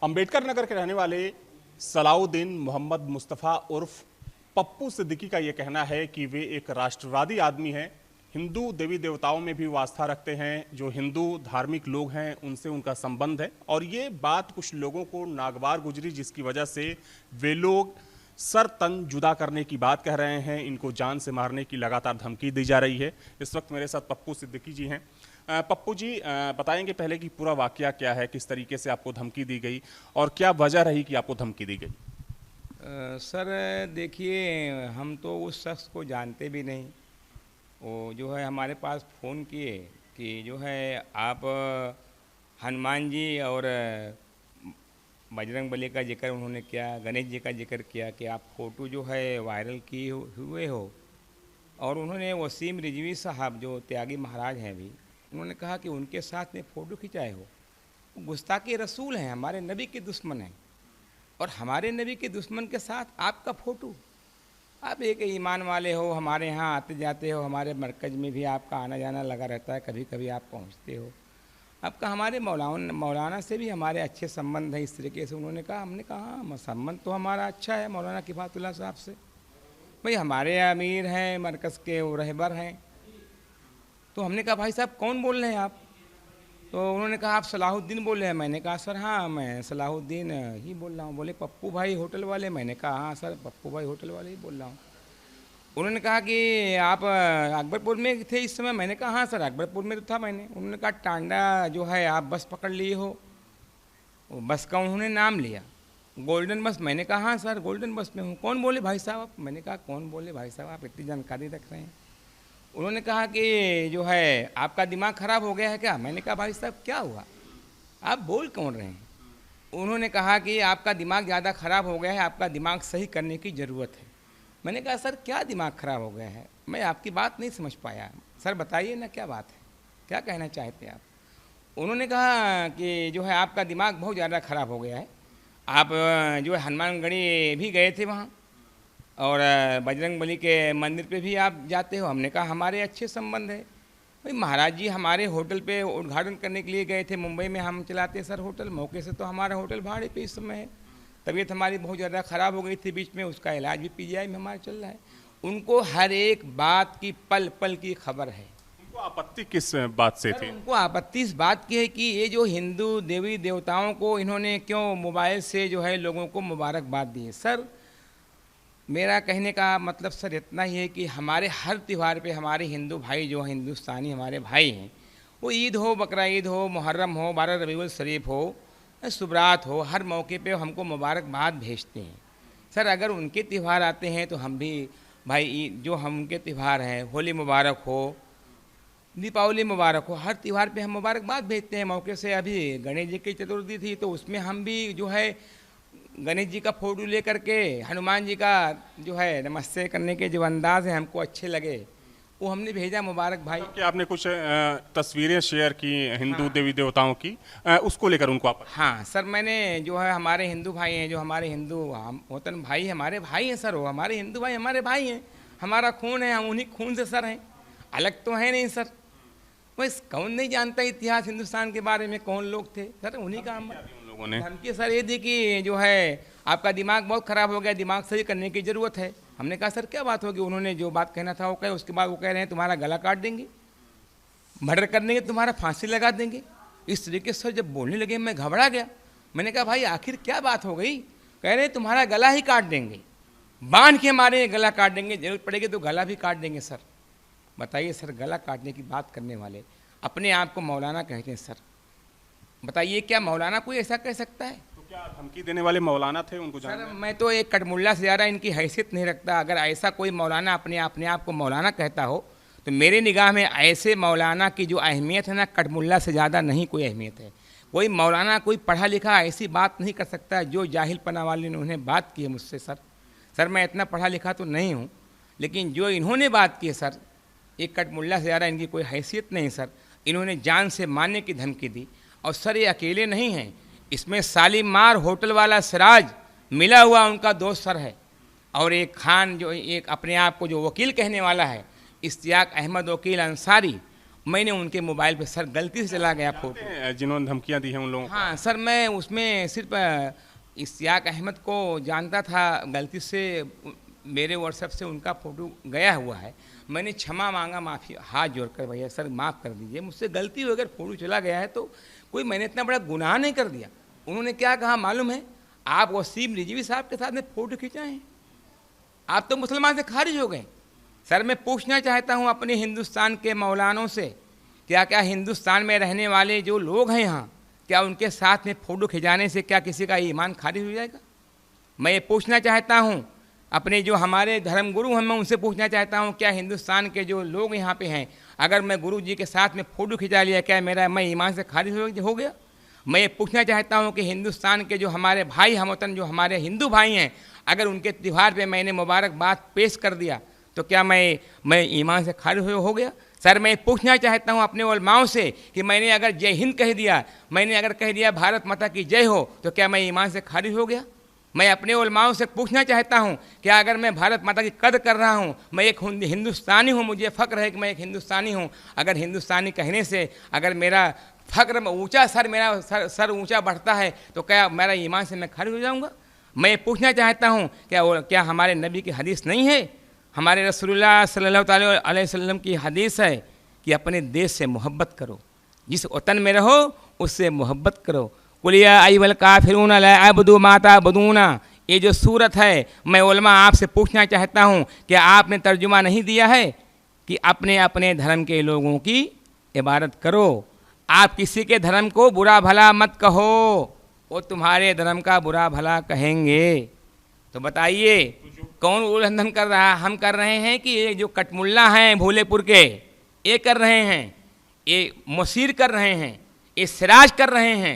अंबेडकर नगर के रहने वाले सलाउद्दीन मोहम्मद मुस्तफ़ा उर्फ पप्पू सिद्दीकी का यह कहना है कि वे एक राष्ट्रवादी आदमी हैं, हिंदू देवी देवताओं में भी वो आस्था रखते हैं, जो हिंदू धार्मिक लोग हैं उनसे उनका संबंध है। और ये बात कुछ लोगों को नागवार गुजरी, जिसकी वजह से वे लोग सर तन जुदा करने की बात कह रहे हैं, इनको जान से मारने की लगातार धमकी दी जा रही है। इस वक्त मेरे साथ पप्पू सिद्दीकी जी हैं। पप्पू जी, बताएंगे पहले कि पूरा वाकया क्या है, किस तरीके से आपको धमकी दी गई और क्या वजह रही कि आपको धमकी दी गई? सर देखिए, हम तो उस शख्स को जानते भी नहीं। वो जो है हमारे पास फ़ोन किए कि जो है आप हनुमान जी और बजरंगबली का जिक्र उन्होंने किया, गणेश जी का जिक्र किया कि आप फ़ोटो जो है वायरल किए हुए हो। और उन्होंने वसीम रिजवी साहब जो त्यागी महाराज हैं अभी, उन्होंने कहा कि उनके साथ में फ़ोटो खिंचाए हो। गुस्ताखी रसूल हैं, हमारे नबी के दुश्मन हैं, और हमारे नबी के दुश्मन के साथ आपका फ़ोटो। आप एक ईमान वाले हो, हमारे यहाँ आते जाते हो, हमारे मरकज़ में भी आपका आना जाना लगा रहता है, कभी कभी आप पहुँचते हो। आपका हमारे मौलाना से भी हमारे अच्छे संबंध हैं। इस तरीके से उन्होंने कहा। हमने कहा हाँ, संबंध तो हमारा अच्छा है मौलाना किफ़ायतुल्लाह साहब से। भाई हमारे अमीर हैं, मरकज़ के वो रहबर हैं। तो हमने कहा भाई साहब कौन बोल रहे हैं आप? तो उन्होंने कहा आप सलाहुद्दीन बोल रहे हैं। मैंने कहा सर हाँ, मैं सलाहुद्दीन ही बोल रहा हूँ। बोले पप्पू भाई होटल वाले? मैंने कहा हाँ सर, पप्पू भाई होटल वाले ही बोल रहा हूँ। उन्होंने कहा कि आप अकबरपुर में थे इस समय? मैंने कहा हाँ सर, अकबरपुर में तो था मैंने। उन्होंने कहा टांडा जो है आप बस पकड़ लिए हो। बस का उन्होंने नाम लिया, गोल्डन बस। मैंने कहा हाँ सर, गोल्डन बस में हूँ। कौन बोले भाई साहब आप? मैंने कहा कौन बोले भाई साहब, आप इतनी जानकारी रख रहे हैं। उन्होंने कहा कि जो है आपका दिमाग ख़राब हो गया है क्या? मैंने कहा भाई साहब क्या हुआ, आप बोल कौन रहे हैं? उन्होंने कहा कि आपका दिमाग ज़्यादा ख़राब हो गया है, आपका दिमाग सही करने की ज़रूरत है। मैंने कहा सर क्या दिमाग ख़राब हो गया है, मैं आपकी बात नहीं समझ पाया। सर बताइए ना क्या बात है, क्या कहना चाहते हैं आप? उन्होंने कहा कि जो है आपका दिमाग बहुत ज़्यादा ख़राब हो गया है। आप जो है हनुमानगढ़ी भी गए थे वहाँ, और बजरंगबली के मंदिर पे भी आप जाते हो। हमने कहा हमारे अच्छे संबंध है। भाई महाराज जी हमारे होटल पे उद्घाटन करने के लिए गए थे, मुंबई में हम चलाते हैं सर होटल। मौके से तो हमारा होटल भाड़े पे इस समय है। तबीयत हमारी बहुत ज़्यादा ख़राब हो गई थी बीच में, उसका इलाज भी पीजीआई में हमारा चल रहा है। उनको हर एक बात की पल पल की खबर है। उनको आपत्ति किस बात से थी? उनको आपत्ति इस बात की है कि ये जो हिंदू देवी देवताओं को इन्होंने क्यों मोबाइल से जो है लोगों को मुबारकबाद दी है। सर मेरा कहने का मतलब सर इतना ही है कि हमारे हर त्यौहार पे हमारे हिंदू भाई जो हिंदुस्तानी हमारे भाई हैं, वो ईद हो, बकरा ईद हो, मुहर्रम हो, 12 रबीउल शरीफ हो, सुबरात हो, हर मौके पे हमको मुबारकबाद भेजते हैं। सर अगर उनके त्यौहार आते हैं तो हम भी भाई जो हम उनके त्यौहार हैं, होली मुबारक हो, दीपावली मुबारक हो, हर त्यौहार पे हम मुबारकबाद भेजते हैं। मौके से अभी गणेश जी की चतुर्थी थी तो उसमें हम भी जो है गणेश जी का फोटो ले करके हनुमान जी का जो है नमस्ते करने के जो अंदाज है हमको अच्छे लगे, वो हमने भेजा मुबारक भाई। कि आपने कुछ तस्वीरें शेयर की हिंदू देवी देवताओं की, उसको लेकर उनको आप? हाँ सर, मैंने जो है हमारे हिंदू भाई हैं, जो हमारे हिंदू हम वतन भाई हमारे भाई हैं सर, वो हमारे हिंदू भाई हमारे भाई हैं, हमारा खून है, हम उन्हीं खून से सर हैं, अलग तो है नहीं सर। बस कौन नहीं जानता इतिहास हिंदुस्तान के बारे में, कौन लोग थे सर, उन्हीं का हम लोगों ने धमकी सर ये दी कि जो है आपका दिमाग बहुत ख़राब हो गया, दिमाग सही करने की ज़रूरत है। हमने कहा सर क्या बात होगी? उन्होंने जो बात कहना था वो कहे, उसके बाद वो कह रहे हैं तुम्हारा गला काट देंगे, मर्डर कर देंगे, तुम्हारा फांसी लगा देंगे। इस तरीके से जब बोलने लगे मैं घबरा गया। मैंने कहा भाई आखिर क्या बात हो गई? कह रहे तुम्हारा गला ही काट देंगे, बांध के मारे गला काट देंगे, जरूरत पड़ेगी तो गला भी काट देंगे। सर बताइए सर, गला काटने की बात करने वाले अपने आप को मौलाना कहते हैं सर, बताइए क्या मौलाना कोई ऐसा कह सकता है? तो क्या धमकी देने वाले मौलाना थे? उनको सर मैं तो एक कटमुल्ला से ज़्यादा इनकी हैसियत नहीं रखता। अगर ऐसा कोई मौलाना अपने आप को मौलाना कहता हो तो मेरे निगाह में ऐसे मौलाना की जो अहमियत है ना, कटमुल्ला से ज़्यादा नहीं कोई अहमियत है। कोई मौलाना कोई पढ़ा लिखा ऐसी बात नहीं कर सकता जो जाहिलपना वाले ने उन्हें बात की है मुझसे। सर मैं इतना पढ़ा लिखा तो नहीं हूँ, लेकिन जो इन्होंने बात की है सर, एक कटमुल्ला से ज़्यादा इनकी कोई हैसियत नहीं सर। इन्होंने जान से मारने की धमकी दी। और सर ये अकेले नहीं हैं, इसमें सालीमार होटल वाला सिराज मिला हुआ उनका दोस्त सर है, और एक खान जो एक अपने आप को जो वकील कहने वाला है, इश्तियाक अहमद वकील अंसारी, मैंने उनके मोबाइल पे सर गलती से चला गया फोटो। जिन्होंने धमकियां दी हैं उन लोगों को? हाँ सर, मैं उसमें सिर्फ इश्तियाक अहमद को जानता था, गलती से मेरे व्हाट्सएप से उनका फ़ोटो गया हुआ है। मैंने क्षमा मांगा, माफ़ी हाथ जोड़कर, भैया सर माफ़ कर दीजिए, मुझसे गलती हो, अगर फ़ोटो चला गया है तो कोई मैंने इतना बड़ा गुनाह नहीं कर दिया। उन्होंने क्या कहा मालूम है? आप वसीम रिजवी साहब के साथ में फ़ोटो खिंचाए हैं, आप तो मुसलमान से खारिज हो गए। सर मैं पूछना चाहता हूँ अपने हिंदुस्तान के मौलानों से, क्या क्या हिंदुस्तान में रहने वाले जो लोग हैं यहाँ, क्या उनके साथ में फ़ोटो खिंचाने से क्या किसी का ईमान खारिज हो जाएगा? मैं ये पूछना चाहता हूँ अपने जो हमारे धर्मगुरु हैं, मैं उनसे पूछना चाहता हूँ, क्या हिंदुस्तान के जो लोग यहाँ पे हैं, अगर मैं गुरु जी के साथ में फ़ोटो खिंचा लिया, क्या मैं ईमान से खारिज हो गया? मैं ये पूछना चाहता हूँ कि हिंदुस्तान के जो हमारे भाई हमवतन, जो हमारे हिंदू भाई हैं, अगर उनके त्यौहार पे मैंने मुबारकबाद पेश कर दिया तो क्या मैं ईमान से खारिज हो गया? सर मैं पूछना चाहता हूँ अपने उलमाओं से कि मैंने अगर जय हिंद कह दिया, मैंने अगर कह दिया भारत माता की जय हो, तो क्या मैं ईमान से खारिज हो गया? मैं अपने उलमाओं से पूछना चाहता हूँ, क्या अगर मैं भारत माता की कद्र कर रहा हूँ, मैं एक हिंदुस्तानी हूँ, मुझे फ़ख्र है कि मैं एक हिंदुस्तानी हूँ, अगर हिंदुस्तानी कहने से अगर मेरा फ़ख्र ऊँचा, मेरा सर ऊँचा बढ़ता है, तो क्या मेरा ईमान से मैं खारिज हो जाऊँगा? मैं पूछना चाहता हूँ, क्या हमारे नबी की हदीस नहीं है, हमारे रसूलुल्लाह सल्लल्लाहु अलैहि वसल्लम की हदीस है कि अपने देश से मोहब्बत करो, जिस वतन में रहो उससे मोहब्बत करो। कुलिया अय्युहल काफिरून ला अअबुदु मा तअबुदूना, ये जो सूरत है, मैं उलमा आपसे पूछना चाहता हूँ, क्या आपने तर्जुमा नहीं दिया है कि अपने अपने धर्म के लोगों की इबादत करो, आप किसी के धर्म को बुरा भला मत कहो, वो तुम्हारे धर्म का बुरा भला कहेंगे। तो बताइए कौन उल्लंघन कर रहा है? हम कर रहे हैं कि ये जो कटमुल्ला हैं भोलेपुर के, ये कर रहे हैं, ये मुसीर कर रहे हैं, ये सिराज कर रहे हैं,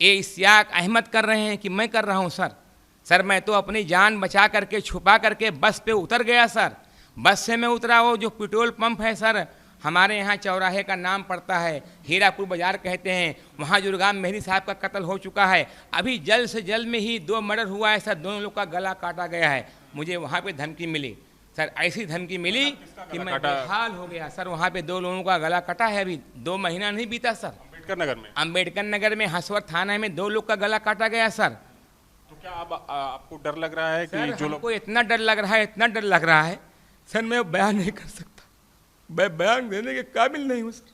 ये इश्तियाक अहमद कर रहे हैं कि मैं कर रहा हूँ? सर मैं तो अपनी जान बचा करके छुपा करके बस पे उतर गया सर। बस से मैं उतरा, वो जो पेट्रोल पंप है सर, हमारे यहाँ चौराहे का नाम पड़ता है, हीरापुर बाज़ार कहते हैं, वहाँ जुर्गाम मेहदी साहब का कत्ल हो चुका है। अभी जल्द से जल्द में ही 2 मर्डर हुआ है सर, दोनों लोग का गला काटा गया है। मुझे वहाँ पे धमकी मिली सर, ऐसी धमकी मिली कि मैं बेहाल हो गया सर। वहाँ पे 2 लोगों का गला कटा है, अभी 2 महीना नहीं बीता सर। अम्बेडकर नगर में हसवर थाना में 2 लोग का गला काटा गया सर। तो क्या आपको डर लग रहा है कि जो लोग, इतना डर लग रहा है, इतना डर लग रहा है सर, मैं बयान नहीं कर सकता, मैं बयान देने के काबिल नहीं हूँ सर।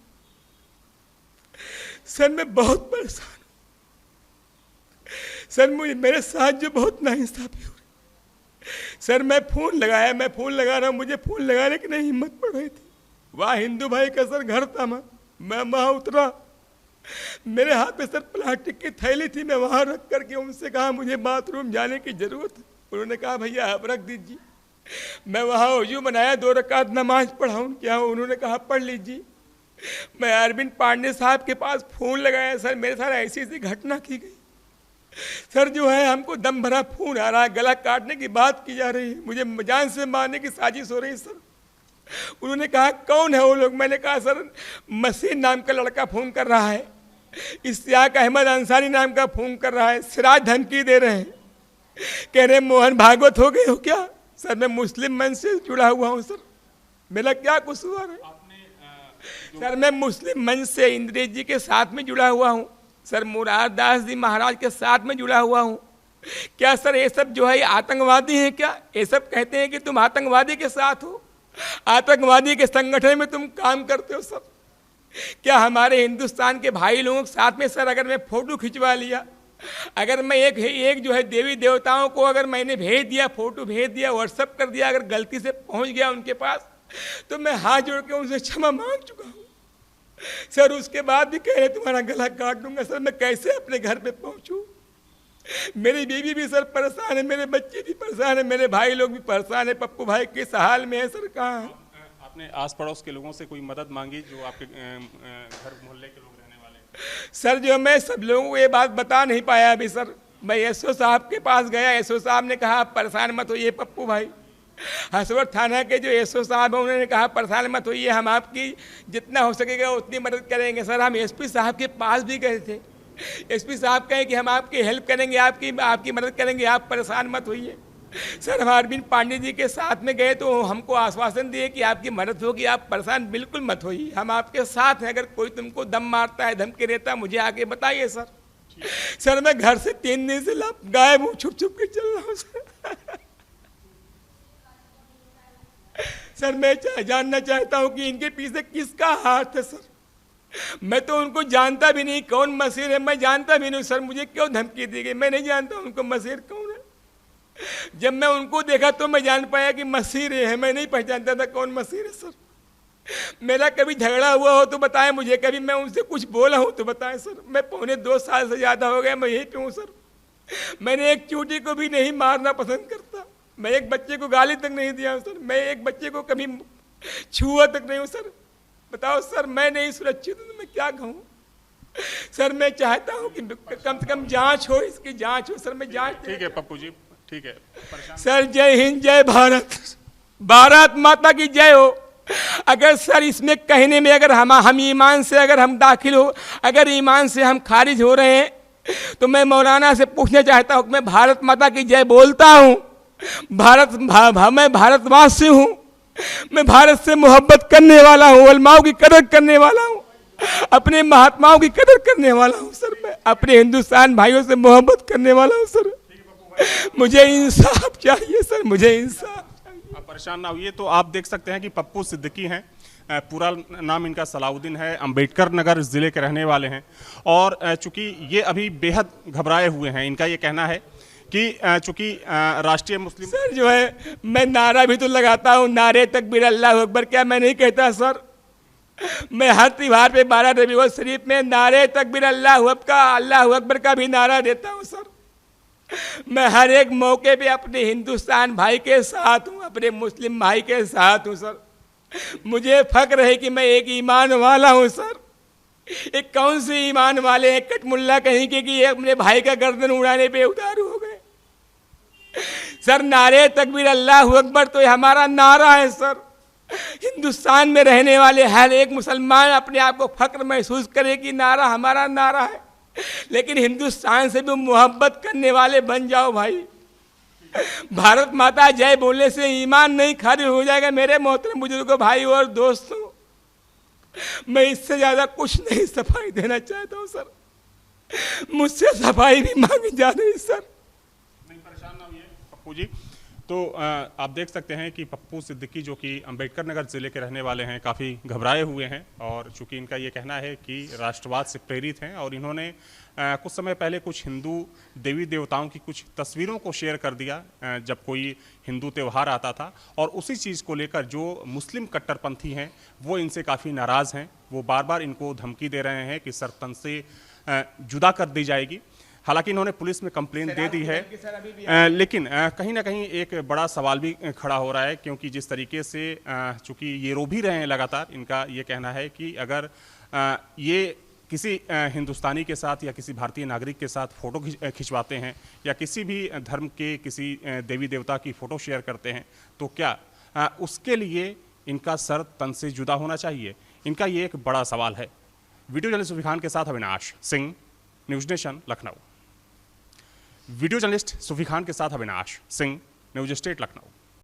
सर मैं बहुत परेशान हूँ सर, मुझे मेरे साथ जो बहुत नाइंसाफी हो रही सर। मैं फ़ोन लगा रहा हूँ, मुझे फ़ोन लगाने की नहीं हिम्मत पड़ रही थी। वहाँ हिंदू भाई का सर घर था, मैं वहाँ उतरा, मेरे हाथ में सर प्लास्टिक की थैली थी, मैं वहाँ रख करके उनसे कहा मुझे बाथरूम जाने की ज़रूरत है। उन्होंने कहा भैया आप रख दीजिए। मैं वहाँ वजू बनाया, 2 रकात नमाज पढ़ा उनके यहाँ, उन्होंने कहा पढ़ लीजिए। मैं अरविंद पांडे साहब के पास फ़ोन लगाया सर, मेरे साथ ऐसी ऐसी घटना की गई सर, जो है हमको दम भरा खून आ रहा है, गला काटने की बात की जा रही है, मुझे जान से मारने की साजिश हो रही है सर। उन्होंने कहा कौन है वो लोग? मैंने कहा सर मसीह नाम का लड़का फ़ोन कर रहा है, इश्तियाक अहमद अंसारी नाम का फ़ोन कर रहा है, सिराज धमकी दे रहे हैं, कह रहे मोहन भागवत हो गए हो क्या? सर मैं मुस्लिम मंच से जुड़ा हुआ हूँ सर, मेरा क्या कसूर है? सर मैं मुस्लिम मंच से इंद्रेश जी के साथ में जुड़ा हुआ हूँ सर, मुरार दास जी महाराज के साथ में जुड़ा हुआ हूँ। क्या सर ये सब जो है आतंकवादी हैं क्या? ये सब कहते हैं कि तुम आतंकवादी के साथ हो, आतंकवादी के संगठन में तुम काम करते हो सर। क्या हमारे हिंदुस्तान के भाई लोगों के साथ में सर अगर मैं फ़ोटो खिंचवा लिया, अगर मैं एक जो है देवी देवताओं को अगर मैंने भेज दिया, फ़ोटो भेज दिया, व्हाट्सअप कर दिया, अगर गलती से पहुंच गया उनके पास, तो मैं हाथ जोड़ के उनसे क्षमा मांग चुका हूँ सर। उसके बाद भी कह रहे तुम्हारा गला काट दूंगा सर, मैं कैसे अपने घर पे पहुँचूँ? मेरी बीवी भी सर परेशान है, मेरे बच्चे भी परेशान है, मेरे भाई लोग भी परेशान है। पप्पू भाई किस हाल में है सर? कहाँ है? आपने आस पड़ोस के लोगों से कोई मदद मांगी, जो आपके घर मोहल्ले के लोग रहने वाले? सर जो मैं सब लोगों को ये बात बता नहीं पाया अभी सर। मैं एसओ साहब के पास गया, एसओ साहब ने कहा परेशान मत होइए पप्पू भाई। हसवर थाना के जो एसओ साहब हैं उन्होंने कहा परेशान मत होइए, हम आपकी जितना हो सकेगा उतनी मदद करेंगे। सर हम एसपी साहब के पास भी गए थे, एसपी साहब कहें कि हम आपकी हेल्प करेंगे, आपकी मदद करेंगे, आप परेशान मत होइए। सर हम अरविंद पांडे जी के साथ में गए तो हमको आश्वासन दिए कि आपकी मदद होगी, आप परेशान बिल्कुल मत होइए, हम आपके साथ हैं। अगर कोई तुमको दम मारता है, धमकी देता है, मुझे आके बताइए सर। सर मैं घर से 3 दिन से गायब हूँ, छुप छुप के चल रहा हूँ सर। सर मैं जानना चाहता हूँ कि इनके पीछे किसका हाथ है सर। मैं तो उनको जानता भी नहीं, कौन मसीर है मैं जानता भी नहीं सर। मुझे क्यों धमकी दी गई, मैं नहीं जानता उनको मसीर कौन है। जब मैं उनको देखा तो मैं जान पाया कि मसीर है, मैं नहीं पहचानता था कौन मसीर है सर। मेरा कभी झगड़ा हुआ हो तो बताएं मुझे, कभी मैं उनसे कुछ बोला हूं तो बताएं सर। मैं 2.25 साल से ज़्यादा हो गया मैं यहीं पे हूँ सर। मैंने एक चूटी को भी नहीं मारना पसंद करता, मैं एक बच्चे को गाली तक नहीं दिया हूँ सर, मैं एक बच्चे को कभी छुआ तक नहीं हूँ सर। बताओ सर मैं नहीं सुरक्षित हूँ तो मैं क्या कहूँ सर। मैं चाहता हूँ कि कम से कम जांच हो, इसकी जांच हो सर। मैं जांच। ठीक है पप्पू जी, ठीक है सर। जय हिंद, जय भारत, भारत माता की जय हो। अगर सर इसमें कहने में अगर हम ईमान से अगर हम दाखिल हो, अगर ईमान से हम खारिज हो रहे हैं तो मैं मौलाना से पूछना चाहता हूँ। मैं भारत माता की जय बोलता हूँ, मैं भारतवासी हूँ, मैं भारत से मोहब्बत करने वाला हूँ, उलमाओं की कदर करने वाला हूँ, अपने महात्माओं की कदर करने वाला हूँ सर। मैं अपने हिंदुस्तान भाइयों से मोहब्बत करने वाला हूँ सर। मुझे इंसाफ चाहिए सर, मुझे इंसाफ चाहिए। आप परेशान ना होइए। तो आप देख सकते हैं कि पप्पू सिद्दीकी हैं, पूरा नाम इनका सलाउद्दीन है, अंबेडकर नगर ज़िले के रहने वाले हैं। और चूंकि ये अभी बेहद घबराए हुए हैं, इनका ये कहना है कि चूंकि राष्ट्रीय मुस्लिम सर जो है मैं नारा भी तो लगाता हूँ, नारे तकबीर अल्लाह अकबर, क्या मैं नहीं कहता सर। मैं हर त्योहार पे 12 रबीउल शरीफ में नारे तकबीर अल्लाह अकबर का भी नारा देता हूँ सर। मैं हर एक मौके पे अपने हिंदुस्तान भाई के साथ हूँ, अपने मुस्लिम भाई के साथ हूँ सर। मुझे फक्र है कि मैं एक ईमान वाला हूँ सर। एक कौन से ईमान वाले हैं कटमुल्ला कहीं के कि अपने भाई का गर्दन उड़ाने पे उतारू हो गए सर। नारे तकबीर अल्लाह अकबर तो हमारा नारा है सर। हिंदुस्तान में रहने वाले हर एक मुसलमान अपने आप को फक्र महसूस करे कि नारा हमारा नारा है। लेकिन हिंदुस्तान से भी मोहब्बत करने वाले बन जाओ भाई। भारत माता जय बोलने से ईमान नहीं खारिज हो जाएगा मेरे मोहतरम बुजुर्गों, भाई और दोस्तों। मैं इससे ज्यादा कुछ नहीं सफाई देना चाहता हूँ सर। मुझसे सफाई भी मांगी जा रही सर। नहीं परेशान ना होइए पप्पू जी। तो आप देख सकते हैं कि पप्पू सिद्दीकी जो कि अंबेडकर नगर ज़िले के रहने वाले हैं, काफ़ी घबराए हुए हैं। और चूंकि इनका ये कहना है कि राष्ट्रवाद से प्रेरित हैं, और इन्होंने कुछ समय पहले कुछ हिंदू देवी देवताओं की कुछ तस्वीरों को शेयर कर दिया जब कोई हिंदू त्यौहार आता था। और उसी चीज़ को लेकर जो मुस्लिम कट्टरपंथी हैं वो इनसे काफ़ी नाराज़ हैं। वो बार बार इनको धमकी दे रहे हैं कि सर तन से जुदा कर दी जाएगी। हालांकि इन्होंने पुलिस में कंप्लेंट दे दी है, लेकिन कहीं ना कहीं एक बड़ा सवाल भी खड़ा हो रहा है, क्योंकि जिस तरीके से चूंकि ये रो भी रहे हैं लगातार, इनका ये कहना है कि अगर ये किसी हिंदुस्तानी के साथ या किसी भारतीय नागरिक के साथ फ़ोटो खिंचवाते हैं या किसी भी धर्म के किसी देवी देवता की फ़ोटो शेयर करते हैं तो क्या उसके लिए इनका सर तन से जुदा होना चाहिए? इनका ये एक बड़ा सवाल है। वीडियो जर्नलिस्ट सुफी खान के साथ Avinash Singh, news nation Lucknow. Video journalist Sufi Khan के साथ अविनाश सिंह, न्यूज़ स्टेट लखनऊ।